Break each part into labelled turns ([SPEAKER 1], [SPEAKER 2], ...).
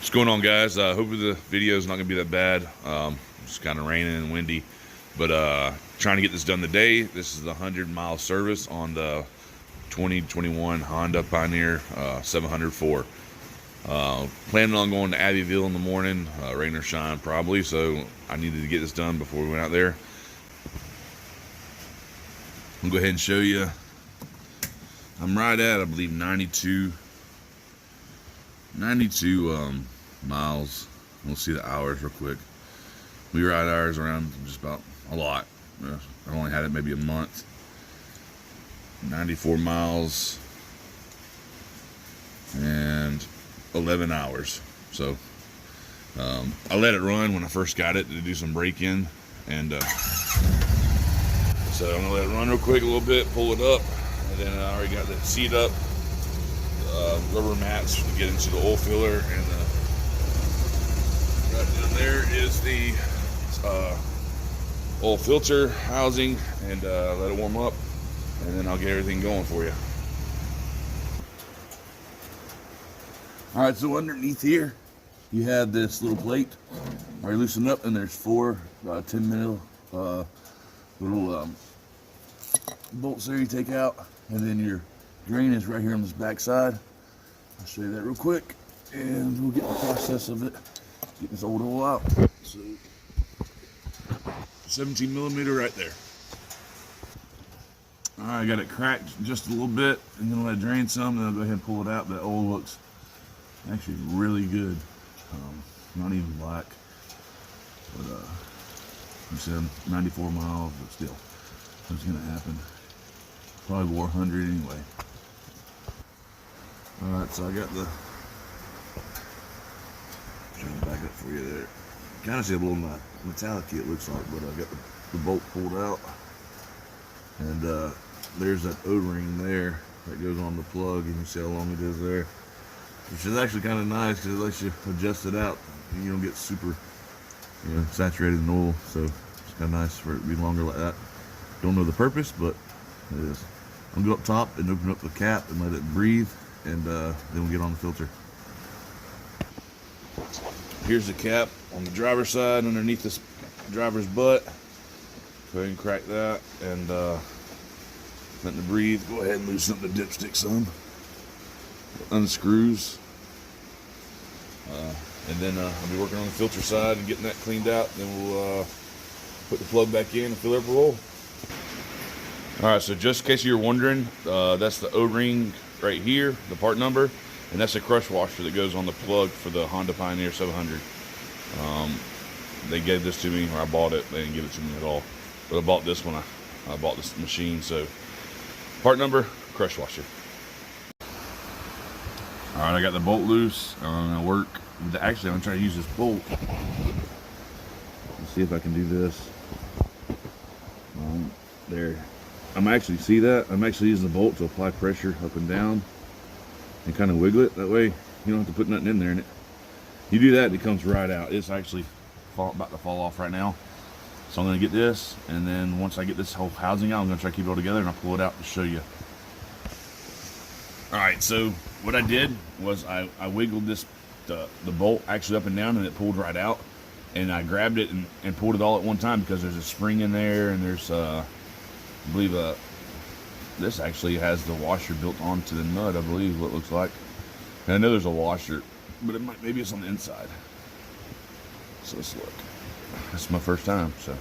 [SPEAKER 1] What's going on, guys? Hopefully the video is not going to be that bad. It's kind of raining and windy, but trying to get this done today. This is the 100-mile service on the 2021 Honda Pioneer 704. Planning on going to Abbeville in the morning, rain or shine probably, so I needed to get this done before we went out there. I'll go ahead and show you. I'm right at, I believe, 92 miles. We'll see the hours real quick. We ride ours around just about a lot. I've only had it maybe a month. 94 miles and 11 hours. So I let it run when I first got it to do some break-in, and so I'm gonna let it run real quick a little bit, pull it up, and then I already got the seat up, rubber mats to get into the oil filler, and right down there is the oil filter housing, and let it warm up, and then I'll get everything going for you. All right, so underneath here you have this little plate already loosened up, and there's four 10 mil little bolts there you take out, and then your drain is right here on this back side. I'll show you that real quick, and we'll get the process of it, get this old oil out. So 17 millimeter right there. All right, I got it cracked just a little bit, and then let it drain some, then I'll go ahead and pull it out. That oil looks actually really good, not even black, but you said 94 miles, but still, what's gonna happen? Probably 400 anyway. All right, so I got the, trying to back up for you there. Kind of see a little metallic it looks like, but I got the bolt pulled out, and there's that O-ring there that goes on the plug, and you see how long it is there, which is actually kind of nice because it lets you adjust it out. You don't get super, saturated in oil, so it's kind of nice for it to be longer like that. Don't know the purpose, but it is. I'm gonna go up top and open up the cap and let it breathe, and then we'll get on the filter. Here's the cap on the driver's side underneath this driver's butt. Go ahead and crack that, and letting it breathe. Go ahead and loosen up the dipstick some. Unscrews. And then I'll be working on the filter side and getting that cleaned out. Then we'll put the plug back in and fill it up a roll. Alright, so just in case you're wondering, that's the O-ring right here, the part number, and that's a crush washer that goes on the plug for the Honda Pioneer 700. They gave this to me, or I bought it. They didn't give it to me at all, but I bought this one. I bought this machine, so part number, crush washer. Alright, I got the bolt loose. I'm gonna work with actually, I'm gonna try to use this bolt. Let's see if I can do this. There. I'm actually using the bolt to apply pressure up and down and kind of wiggle it. That way you don't have to put nothing in there in it. You do that, it comes right out. It's actually about to fall off right now. So I'm gonna get this, and then once I get this whole housing out, I'm gonna try to keep it all together, and I'll pull it out to show you. All right, so what I did was I wiggled the bolt actually up and down, and it pulled right out. And I grabbed it and pulled it all at one time because there's a spring in there, and there's I believe this actually has the washer built onto the nut, I believe, what it looks like. And I know there's a washer, but maybe it's on the inside. So let's look. That's my first time, so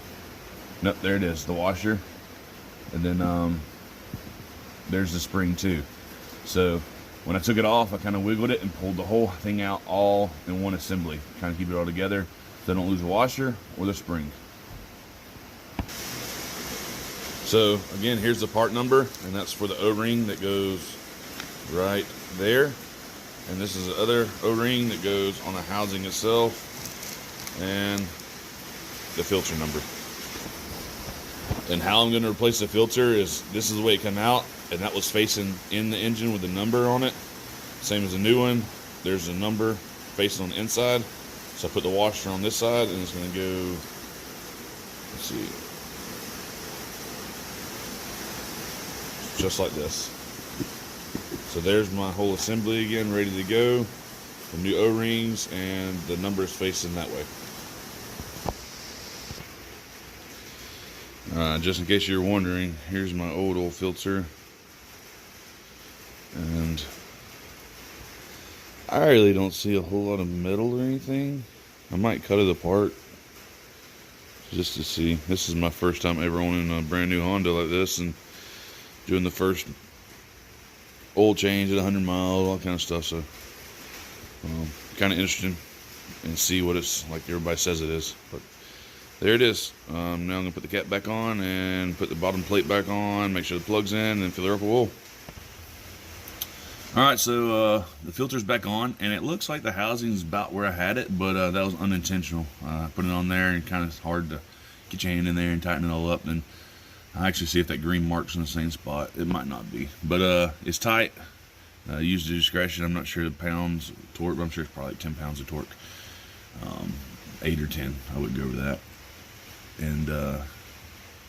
[SPEAKER 1] nope, there it is, the washer. And then there's the spring too. So when I took it off, I kind of wiggled it and pulled the whole thing out all in one assembly, kind of keep it all together so I don't lose the washer or the spring. So again, here's the part number, and that's for the O-ring that goes right there. And this is the other O-ring that goes on the housing itself, and the filter number. And how I'm going to replace the filter is, this is the way it came out, and that was facing in the engine with the number on it. Same as the new one. There's a number facing on the inside. So I put the washer on this side, and it's going to go, let's see, just like this. So there's my whole assembly again, ready to go. the new O-rings, and the number is facing that way. Just in case you're wondering, here's my old oil filter, and I really don't see a whole lot of metal or anything. I might cut it apart just to see. This is my first time ever owning a brand new Honda like this, and doing the first oil change at 100 miles, all kind of stuff. So kind of interesting and see what it's like everybody says it is. But there it is. Now I'm gonna put the cap back on and put the bottom plate back on, make sure the plug's in, and fill her up with oil. Alright, so the filter's back on, and it looks like the housing's about where I had it, but that was unintentional. I put it on there, and kind of hard to get your hand in there and tighten it all up. And I actually see if that green mark's in the same spot. It might not be, but it's tight. Use the discretion. I'm not sure the pounds of torque, but I'm sure it's probably like 10 pounds of torque. 8 or 10, I would go over that. And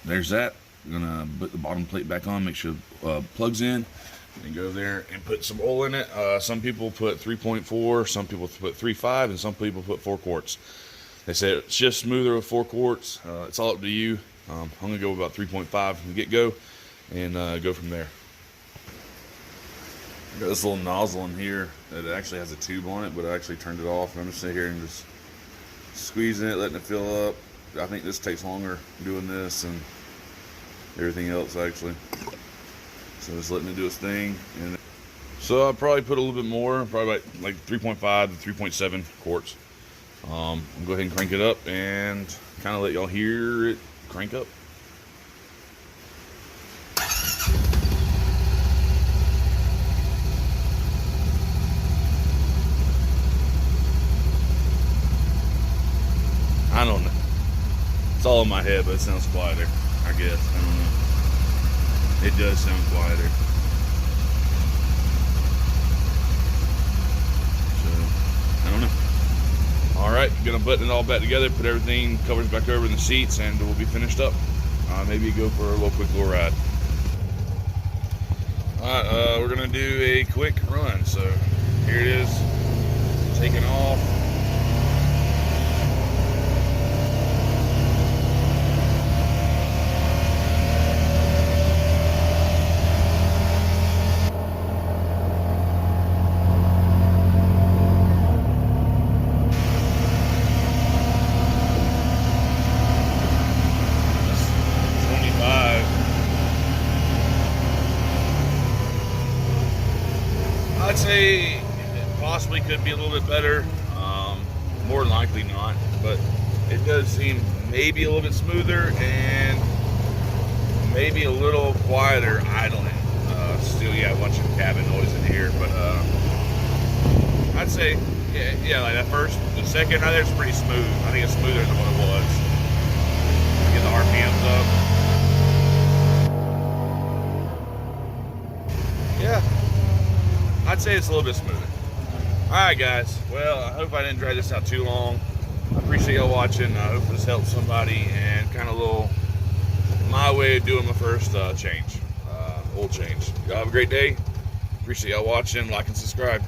[SPEAKER 1] there's that. I'm gonna put the bottom plate back on, make sure the plug's in, and go there and put some oil in it. Some people put 3.4, some people put 3.5, and some people put 4 quarts. They say it's just smoother with 4 quarts. It's all up to you. I'm gonna go about 3.5 from the get-go, and go from there. I got this little nozzle in here that actually has a tube on it, but I actually turned it off. And I'm just sitting here and just squeezing it, letting it fill up. I think this takes longer doing this and everything else actually. So just letting it do its thing. And so I'll probably put a little bit more, probably like 3.5 to 3.7 quarts. I'll go ahead and crank it up and kind of let y'all hear it crank up. I don't know. It's all in my head, but it sounds quieter, I guess. I don't know. It does sound quieter. So, I don't know. Alright, gonna button it all back together, put everything, covers back over in the seats, and we'll be finished up. Maybe go for a quick little ride. Alright, we're gonna do a quick run. So, here it is, taking off. I'd say it possibly could be a little bit better, more than likely not, but it does seem maybe a little bit smoother and maybe a little quieter idling. Still, yeah, a bunch of cabin noise in here, but I'd say, yeah, like the second right there's pretty smooth. I think it's smoother than what it was. Get the RPMs up. Yeah. I'd say it's a little bit smoother. Alright guys, well, I hope I didn't drag this out too long. I appreciate y'all watching. I hope this helps somebody, and kind of a little my way of doing my first oil change. Y'all have a great day. Appreciate y'all watching. Like and subscribe.